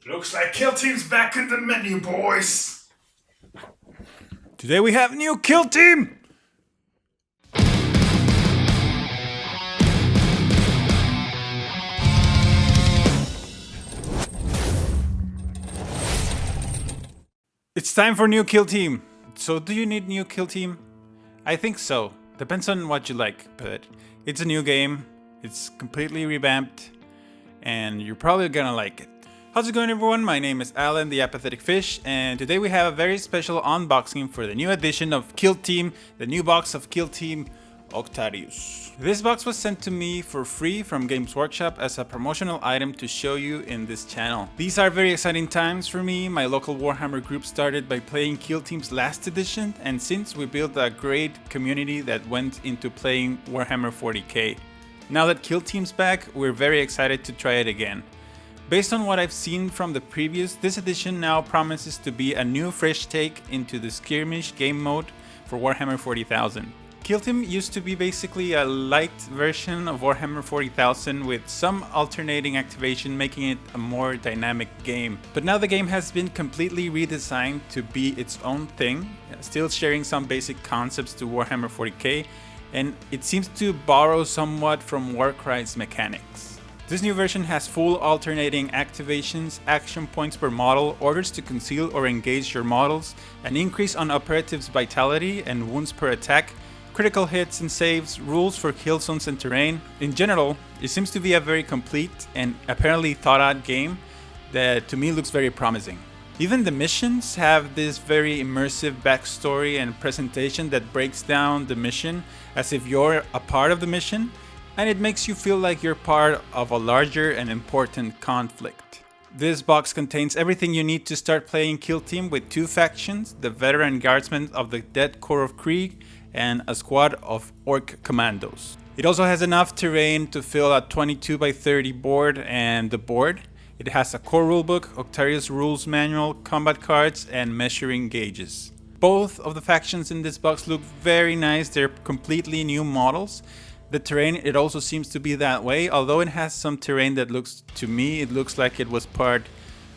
Looks like Kill Team's back in the menu, boys. Today we have new Kill Team! It's time for new Kill Team. So do you need new Kill Team? I think so. Depends on what you like, but it's a new game. It's completely revamped and you're probably gonna like it. How's it going, everyone? My name is Alan, the Apathetic Fish, and today we have a very special unboxing for the new edition of Kill Team, the new box of Kill Team Octarius. This box was sent to me for free from Games Workshop as a promotional item to show you in this channel. These are very exciting times for me. My local Warhammer group started by playing Kill Team's last edition, and since we built a great community that went into playing Warhammer 40k. Now that Kill Team's back, we're very excited to try it again. Based on what I've seen from the previews, this edition now promises to be a new fresh take into the skirmish game mode for Warhammer 40,000. Kill Team used to be basically a light version of Warhammer 40,000 with some alternating activation, making it a more dynamic game. But now the game has been completely redesigned to be its own thing, still sharing some basic concepts to Warhammer 40k, and it seems to borrow somewhat from Warcry's mechanics. This new version has full alternating activations, action points per model, orders to conceal or engage your models, an increase on operatives' vitality and wounds per attack, critical hits and saves, rules for kill zones and terrain. In general, it seems to be a very complete and apparently thought out game that to me looks very promising. Even the missions have this very immersive backstory and presentation that breaks down the mission as if you're a part of the mission, and it makes you feel like you're part of a larger and important conflict. This box contains everything you need to start playing Kill Team with two factions, the veteran guardsmen of the Dead Core of Krieg and a squad of Orc commandos. It also has enough terrain to fill a 22 by 30 board and the board. It has a core rulebook, Octarius rules manual, combat cards, and measuring gauges. Both of the factions in this box look very nice. They're completely new models. The terrain, it also seems to be that way, although it has some terrain that looks, to me, it looks like it was part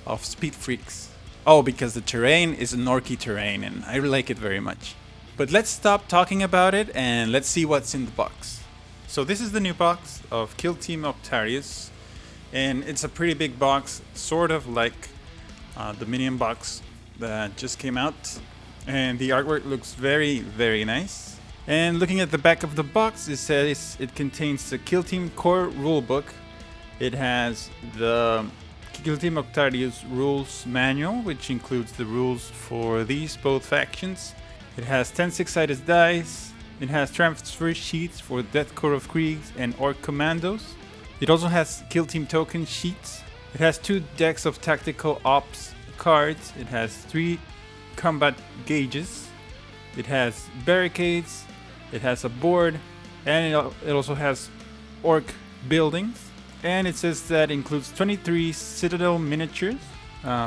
of Speed Freaks. Oh, because the terrain is an orky terrain and I like it very much. But let's stop talking about it and let's see what's in the box. So this is the new box of Kill Team Octarius, and it's a pretty big box, sort of like the Minion box that just came out. And the artwork looks very, very nice. And looking at the back of the box, it says it contains the Kill Team core rulebook. It has the Kill Team Octarius rules manual, which includes the rules for these both factions. It has 10 six-sided dice. It has transfer sheets for Death Core of Krieg and Orc Commandos. It also has Kill Team token sheets. It has 2 decks of tactical ops cards. It has 3 combat gauges. It has barricades. It has a board, and it also has orc buildings. And it says that includes 23 Citadel miniatures,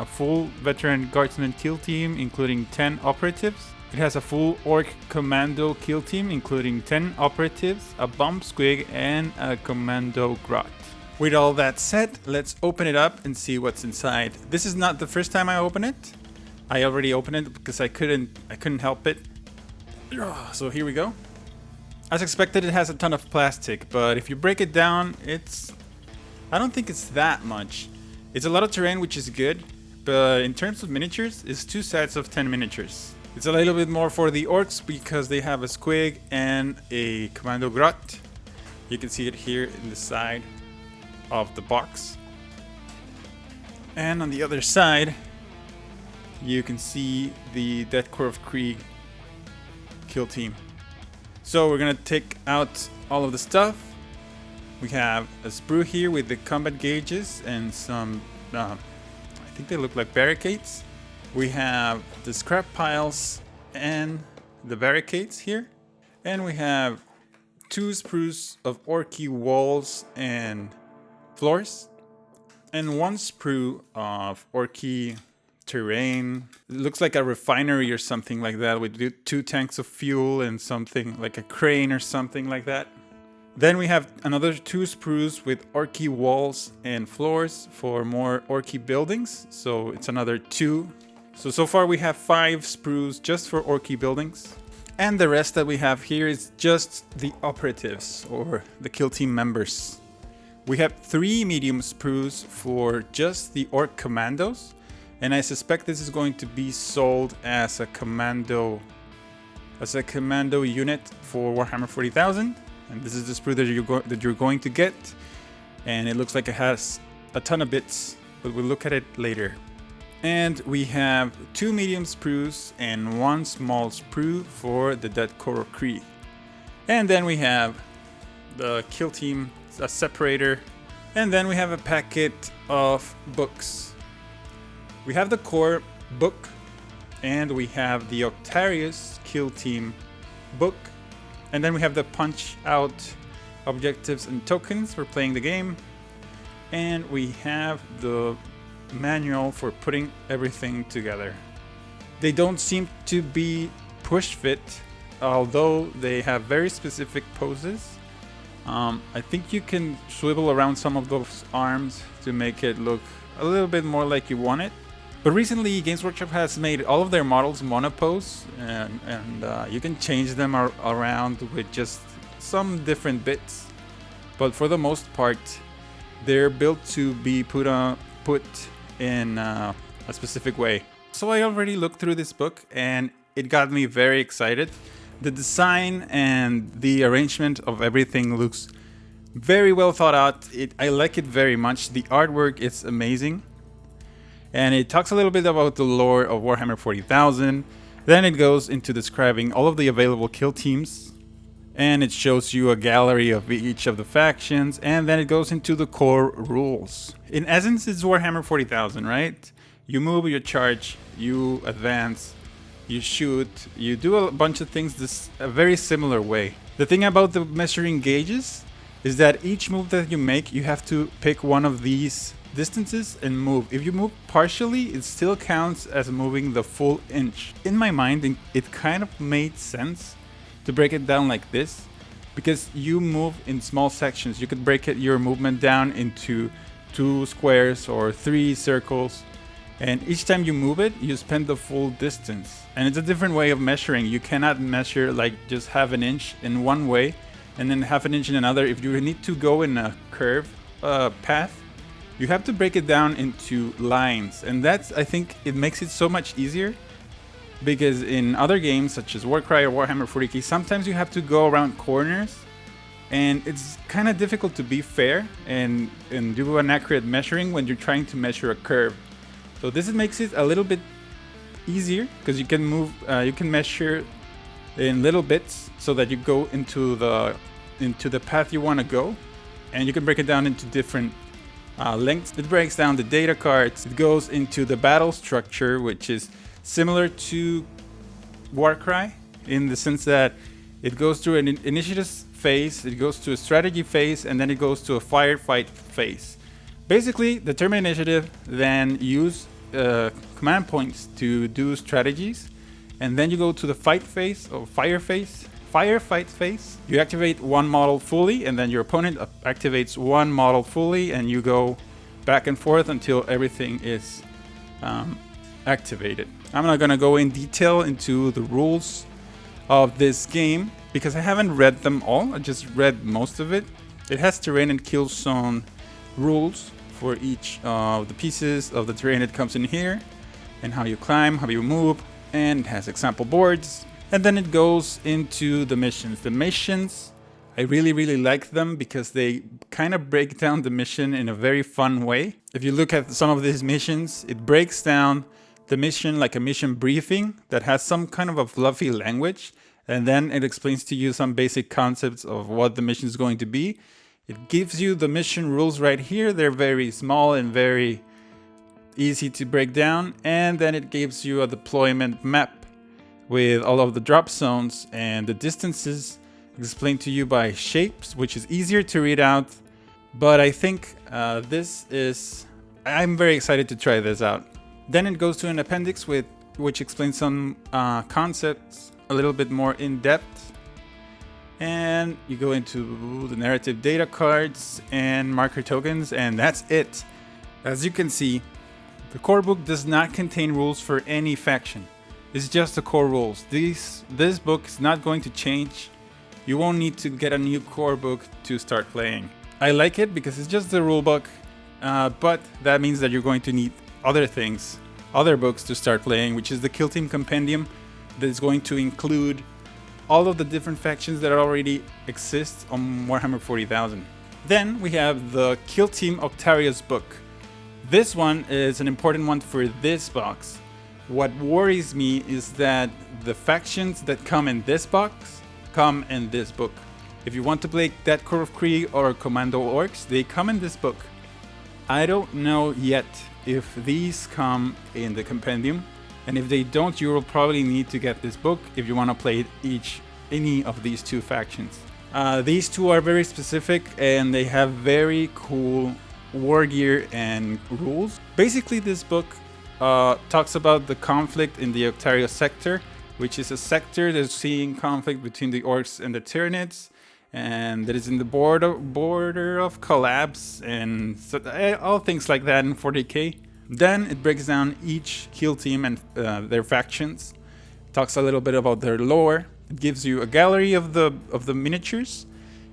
full veteran guardsman kill team, including 10 operatives. It has a full orc commando kill team, including 10 operatives, a bomb squig, and a commando grot. With all that said, let's open it up and see what's inside. This is not the first time I open it. I already opened it because I couldn't help it. So here we go. As expected, it has a ton of plastic, but if you break it down, I don't think it's that much. It's a lot of terrain, which is good, but in terms of miniatures, it's 2 sets of 10 miniatures. It's a little bit more for the orcs because they have a squig and a commando grot. You can see it here in the side of the box. And on the other side, you can see the Death Core of Krieg Kill Team. So we're gonna take out all of the stuff. We have a sprue here with the combat gauges and some, I think they look like barricades. We have the scrap piles and the barricades here. And we have 2 sprues of orky walls and floors. And 1 sprue of orky terrain. It looks like a refinery or something like that with 2 tanks of fuel and something like a crane or something like that. Then we have another 2 sprues with orky walls and floors for more orky buildings. So it's another 2. So far we have 5 sprues just for orky buildings. And the rest that we have here is just the operatives or the kill team members. We have 3 medium sprues for just the orc commandos. And I suspect this is going to be sold as a commando unit for Warhammer 40,000. And this is the sprue that you're going to get. And it looks like it has a ton of bits, but we'll look at it later. And we have 2 medium sprues and 1 small sprue for the Dead Coral Cree. And then we have the kill team, a separator. And then we have a packet of books. We have the core book, and we have the Octarius kill team book. And then we have the punch out objectives and tokens for playing the game. And we have the manual for putting everything together. They don't seem to be push fit, although they have very specific poses. I think you can swivel around some of those arms to make it look a little bit more like you want it. But recently Games Workshop has made all of their models monopose, and you can change them around with just some different bits. But for the most part, they're built to be put in a specific way. So I already looked through this book and it got me very excited. The design and the arrangement of everything looks very well thought out. I like it very much. The artwork is amazing. And it talks a little bit about the lore of Warhammer 40,000. Then it goes into describing all of the available kill teams. And it shows you a gallery of each of the factions. And then it goes into the core rules. In essence, it's Warhammer 40,000, right? You move, you charge, you advance, you shoot, you do a bunch of things a very similar way. The thing about the measuring gauges is that each move that you make, you have to pick one of these distances and move. If you move partially, it still counts as moving the full inch. In my mind, it kind of made sense to break it down like this, because you move in small sections. You could break your movement down into 2 squares or 3 circles, and each time you move it, you spend the full distance. And it's a different way of measuring. You cannot measure like just half an inch in one way and then half an inch in another. If you need to go in a curve path, you have to break it down into lines, and I think it makes it so much easier. Because in other games such as Warcry or Warhammer 40k, sometimes you have to go around corners, and it's kind of difficult to be fair and do an accurate measuring when you're trying to measure a curve. So this makes it a little bit easier, because you can measure in little bits so that you go into the path you want to go, and you can break it down into different lengths. It breaks down the data cards. It goes into the battle structure, which is similar to Warcry in the sense that it goes through an initiative phase, it goes to a strategy phase, and then it goes to a firefight phase. Basically, determine initiative, then use command points to do strategies, and then you go to the fight phase or firefight phase. You activate one model fully, and then your opponent activates one model fully, and you go back and forth until everything is activated. I'm not gonna go in detail into the rules of this game because I haven't read them all. I just read most of it. It has terrain and kill zone rules for each of the pieces of the terrain that comes in here, and how you climb, how you move, and it has example boards. And then it goes into the missions. The missions, I really like them because they kind of break down the mission in a very fun way. If you look at some of these missions, it breaks down the mission like a mission briefing that has some kind of a fluffy language, and then it explains to you some basic concepts of what the mission is going to be. It gives you the mission rules right here. They're very small and very easy to break down, and then it gives you a deployment map with all of the drop zones and the distances explained to you by shapes, which is easier to read out. But I think I'm very excited to try this out. Then it goes to an appendix which explains some concepts a little bit more in depth. And you go into the narrative data cards and marker tokens, and that's it. As you can see, the core book does not contain rules for any faction. It's just the core rules. This book is not going to change. You won't need to get a new core book to start playing. I like it because it's just the rule book, but that means that you're going to need other things, other books to start playing, which is the Kill Team Compendium that is going to include all of the different factions that already exist on Warhammer 40,000. Then we have the Kill Team Octarius book. This one is an important one for this box. What worries me is that the factions that come in this box come in this book. If you want to play Dead Core of Kree or Commando Orcs, they come in this book. I don't know yet if these come in the compendium, and if they don't, you will probably need to get this book if you want to play any of these two factions. These two are very specific and they have very cool war gear and rules. Basically, this book talks about the conflict in the Octarius sector, which is a sector that's seeing conflict between the orcs and the Tyranids, and that is in the border of collapse and so, all things like that in 40k. Then it breaks down each kill team and their factions, talks a little bit about their lore. It gives you a gallery of the miniatures,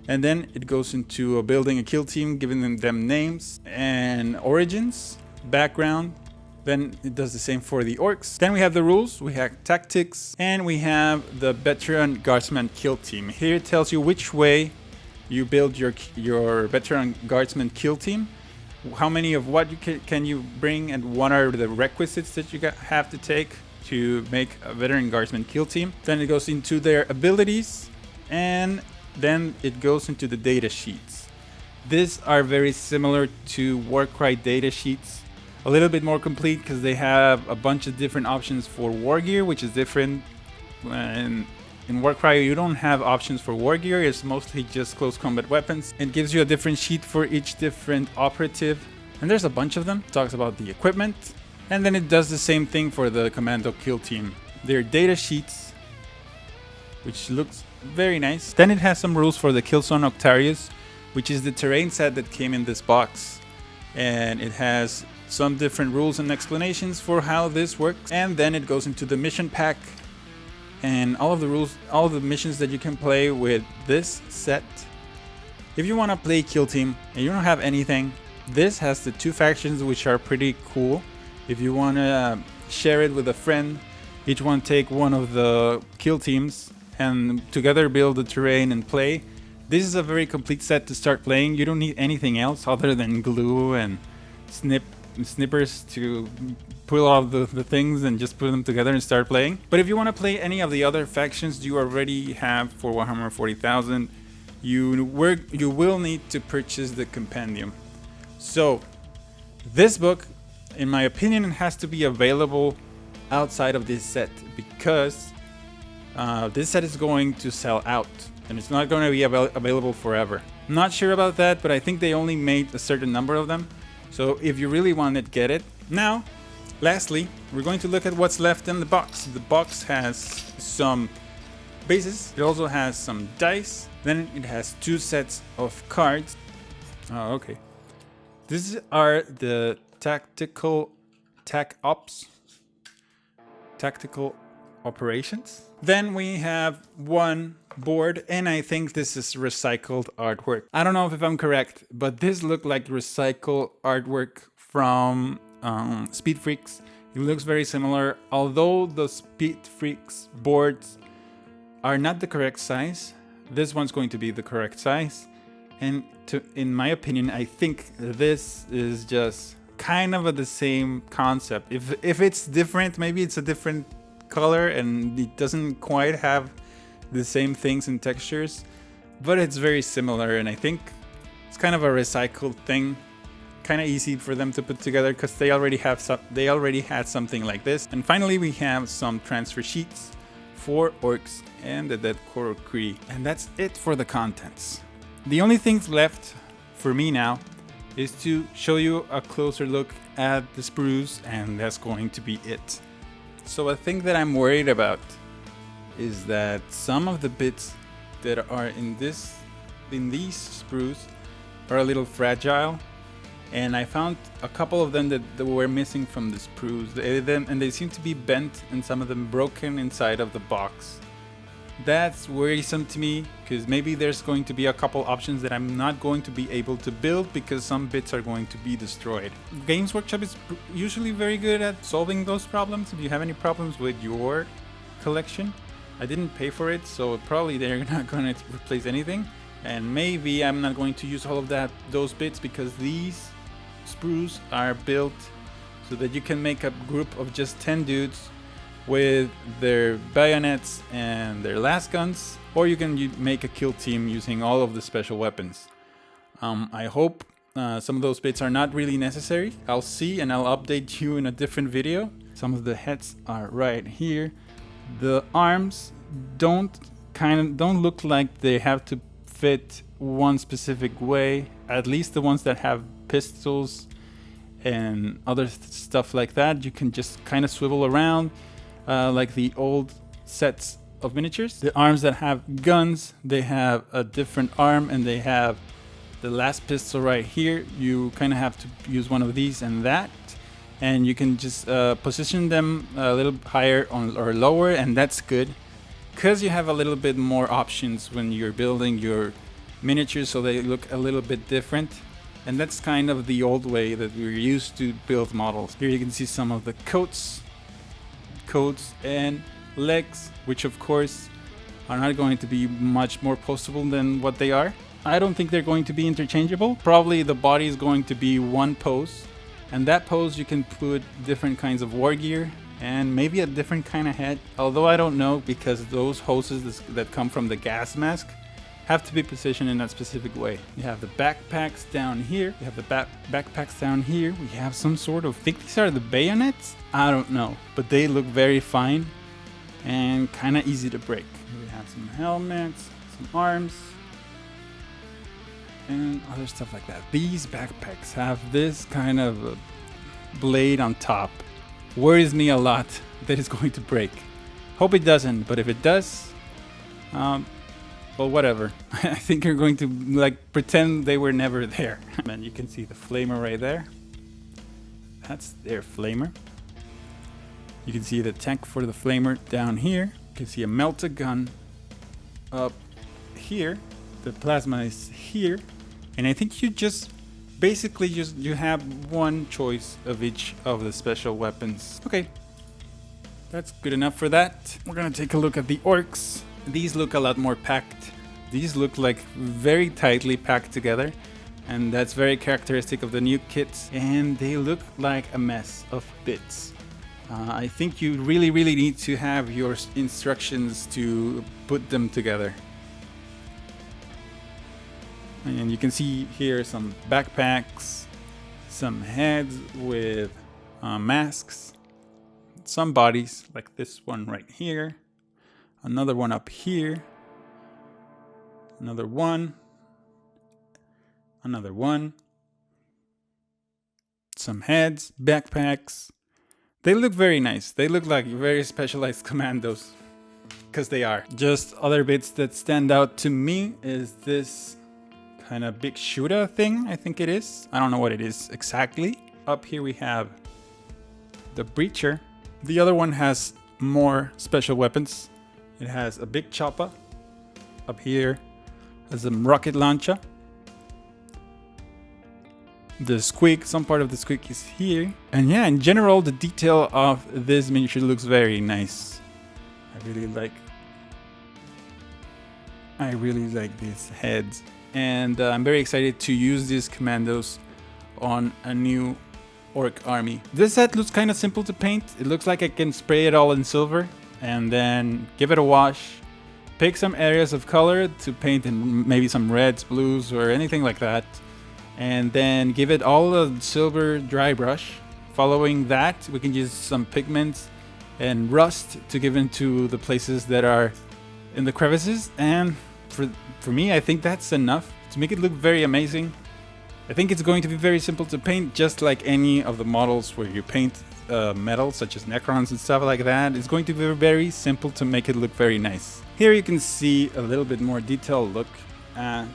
and then it goes into building a kill team, giving them names and origins, background. Then it does the same for the orcs. Then we have the rules, we have tactics, and we have the veteran guardsman kill team. Here it tells you which way you build your veteran guardsman kill team, how many of what you can you bring, and what are the requisites that you have to take to make a veteran guardsman kill team. Then it goes into their abilities, and then it goes into the data sheets. These are very similar to Warcry data sheets, a little bit more complete because they have a bunch of different options for war gear, which is different. And in Warcry you don't have options for war gear, it's mostly just close combat weapons. It gives you a different sheet for each different operative, and there's a bunch of them. It talks about the equipment, and then it does the same thing for the commando kill team. Their data sheets, which looks very nice. Then it has some rules for the Killzone Octarius, which is the terrain set that came in this box, and it has some different rules and explanations for how this works. And then it goes into the mission pack and all of the rules, all of the missions that you can play with this set. If you want to play kill team and you don't have anything, this has the two factions, which are pretty cool. If you want to share it with a friend, each one take one of the kill teams and together build the terrain and play. This is a very complete set to start playing. You don't need anything else other than glue and snippers to pull all the things and just put them together and start playing. But if you want to play any of the other factions you already have for Warhammer 40,000, you will need to purchase the compendium. So this book, in my opinion, has to be available outside of this set, because this set is going to sell out and it's not going to be available forever. I'm not sure about that, but I think they only made a certain number of them. So if you really want it, get it. Now, lastly, we're going to look at what's left in the box. The box has some bases. It also has some dice. Then it has two sets of cards. Oh, okay. These are the tactical operations. Then we have one board, and I think this is recycled artwork. I don't know if I'm correct, but this looked like recycled artwork from Speed Freaks. It looks very similar, although the Speed Freaks boards are not the correct size. This one's going to be the correct size, and in my opinion, I think this is just kind of the same concept. If it's different, maybe it's a different color and it doesn't quite have the same things and textures, but it's very similar, and I think it's kind of a recycled thing, kind of easy for them to put together because they already had something like this. And finally, we have some transfer sheets for orcs and the Dead Core of Kree, and that's it for the contents. The only things left for me now is to show you a closer look at the sprues, and that's going to be it. So a thing that I'm worried about is that some of the bits that are in these sprues are a little fragile, and I found a couple of them that were missing from the sprues, and they seem to be bent and some of them broken inside of the box. That's worrisome to me, because maybe there's going to be a couple options that I'm not going to be able to build because some bits are going to be destroyed. Games Workshop is usually very good at solving those problems. If you have any problems with your collection, I didn't pay for it, so probably they're not going to replace anything. And maybe I'm not going to use all of those bits, because these sprues are built so that you can make a group of just 10 dudes with their bayonets and their las guns, or you can make a kill team using all of the special weapons. I hope some of those bits are not really necessary. I'll see, and I'll update you in a different video. Some of the heads are right here. The arms don't look like they have to fit one specific way, at least the ones that have pistols and other stuff like that. You can just kind of swivel around like the old sets of miniatures. The arms that have guns, they have a different arm, and they have the last pistol right here. You kind of have to use one of these and that, and you can just position them a little higher or lower, and that's good because you have a little bit more options when you're building your miniatures, so they look a little bit different. And that's kind of the old way that we're used to build models. Here you can see some of the coats and legs, which of course are not going to be much more postable than what they are. I don't think they're going to be interchangeable. Probably the body is going to be one pose, and that pose you can put different kinds of war gear and maybe a different kind of head, although I don't know, because those hoses that come from the gas mask have to be positioned in that specific way. You have the backpacks down here. You have the backpacks down here. We have some sort of, I think these are the bayonets? I don't know, but they look very fine and kind of easy to break. We have some helmets, some arms, and other stuff like that. These backpacks have this kind of blade on top. Worries me a lot that it's going to break. Hope it doesn't, but if it does, well, whatever. I think you're going to like pretend they were never there. And you can see the flamer right there. That's their flamer. You can see the tank for the flamer down here. You can see a melta gun up here. The plasma is here. And I think you just basically you have one choice of each of the special weapons. Okay, that's good enough for that. We're gonna take a look at the orcs. These look a lot more packed. These look like very tightly packed together, and that's very characteristic of the new kits. And they look like a mess of bits. I think you really need to have your instructions to put them together. And you can see here some backpacks, some heads with masks, some bodies like this one right here, another one up here, another one, some heads, backpacks. They look very nice. They look like very specialized commandos, because they are. Just other bits that stand out to me is this kind of big shooter thing, I think it is. I don't know what it is exactly. Up here we have the breacher. The other one has more special weapons. It has a big chopper. Up here has a rocket launcher. The squig, some part of the squig is here. And yeah, in general, the detail of this miniature looks very nice. I really like these heads. And I'm very excited to use these commandos on a new orc army. This set looks kind of simple to paint. It looks like I can spray it all in silver and then give it a wash. Pick some areas of color to paint in, maybe some reds, blues, or anything like that. And then give it all a silver dry brush. Following that, we can use some pigments and rust to give into the places that are in the crevices. And for me, I think that's enough to make it look very amazing. I think it's going to be very simple to paint, just like any of the models where you paint metal, such as Necrons and stuff like that. It's going to be very simple to make it look very nice. Here you can see a little bit more detailed look at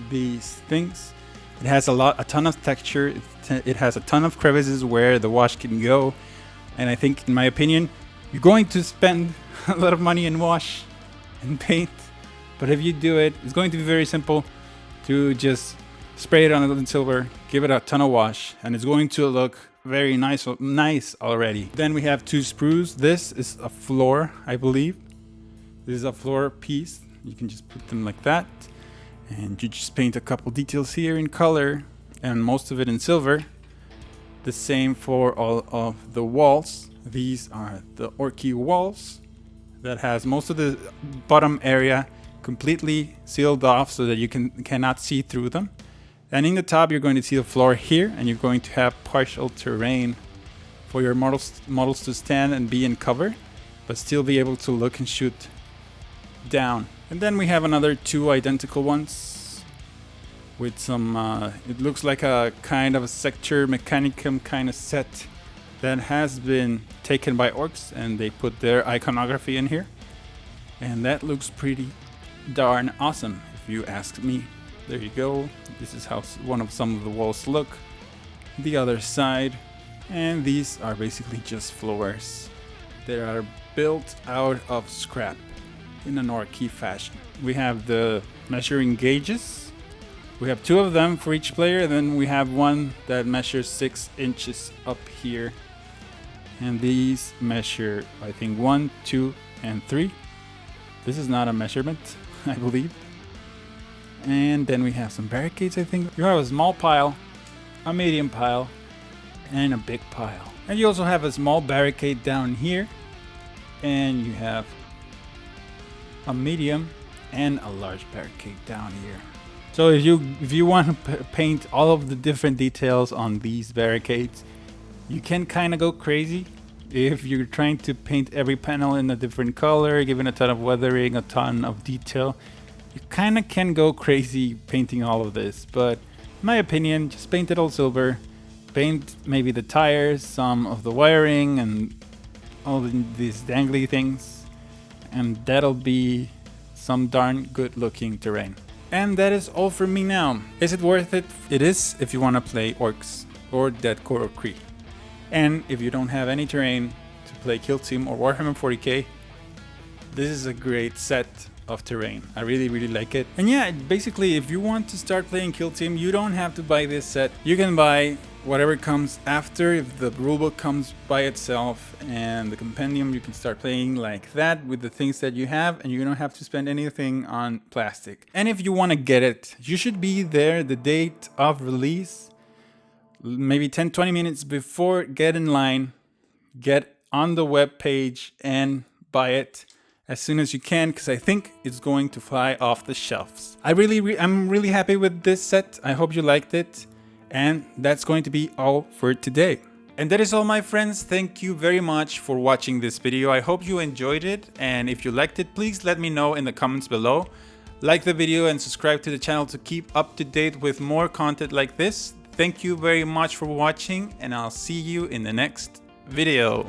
these things. It has a ton of texture. It has a ton of crevices where the wash can go. And I think, in my opinion, you're going to spend a lot of money in wash and paint. But if you do it, it's going to be very simple to just spray it on silver, give it a ton of wash, and it's going to look very nice already. Then we have 2 sprues. This is a floor, I believe. This is a floor piece. You can just put them like that. And you just paint a couple details here in color and most of it in silver. The same for all of the walls. These are the Orky walls that has most of the bottom area completely sealed off so that you cannot see through them. And in the top you're going to see the floor here, and you're going to have partial terrain for your models to stand and be in cover, but still be able to look and shoot down. And then we have another 2 identical ones with some, it looks like a kind of a Sector Mechanicum kind of set that has been taken by orcs, and they put their iconography in here. And that looks pretty darn awesome, if you ask me. There you go. This is how some of the walls look. The other side. And these are basically just floors. They are built out of scrap in an Orky fashion. We have the measuring gauges. We have 2 of them for each player. Then we have one that measures 6 inches up here. And these measure, I think, 1, 2, and 3. This is not a measurement, I believe. And then we have some barricades, I think. You have a small pile, a medium pile, and a big pile. And you also have a small barricade down here. And you have a medium and a large barricade down here. So if you want to paint all of the different details on these barricades, you can kind of go crazy. If you're trying to paint every panel in a different color, giving a ton of weathering, a ton of detail, you kind of can go crazy painting all of this. But in my opinion, just paint it all silver. Paint maybe the tires, some of the wiring, and all these dangly things. And that'll be some darn good looking terrain. And that is all for me now. Is it worth it? It is if you want to play orcs or Deathcore or Kree. And if you don't have any terrain to play Kill Team or Warhammer 40k, this is a great set of terrain. I really like it. And yeah, basically if you want to start playing Kill Team, you don't have to buy this set. You can buy whatever comes after. If the rulebook comes by itself and the compendium, you can start playing like that with the things that you have, and you don't have to spend anything on plastic. And if you want to get it, you should be there the date of release, maybe 10-20 minutes before. Get in line, get on the web page and buy it as soon as you can, because I think it's going to fly off the shelves. I'm really happy with this set. I hope you liked it. And that's going to be all for today. And that is all, my friends. Thank you very much for watching this video. I hope you enjoyed it. And if you liked it, please let me know in the comments below. Like the video and subscribe to the channel to keep up to date with more content like this. Thank you very much for watching, and I'll see you in the next video.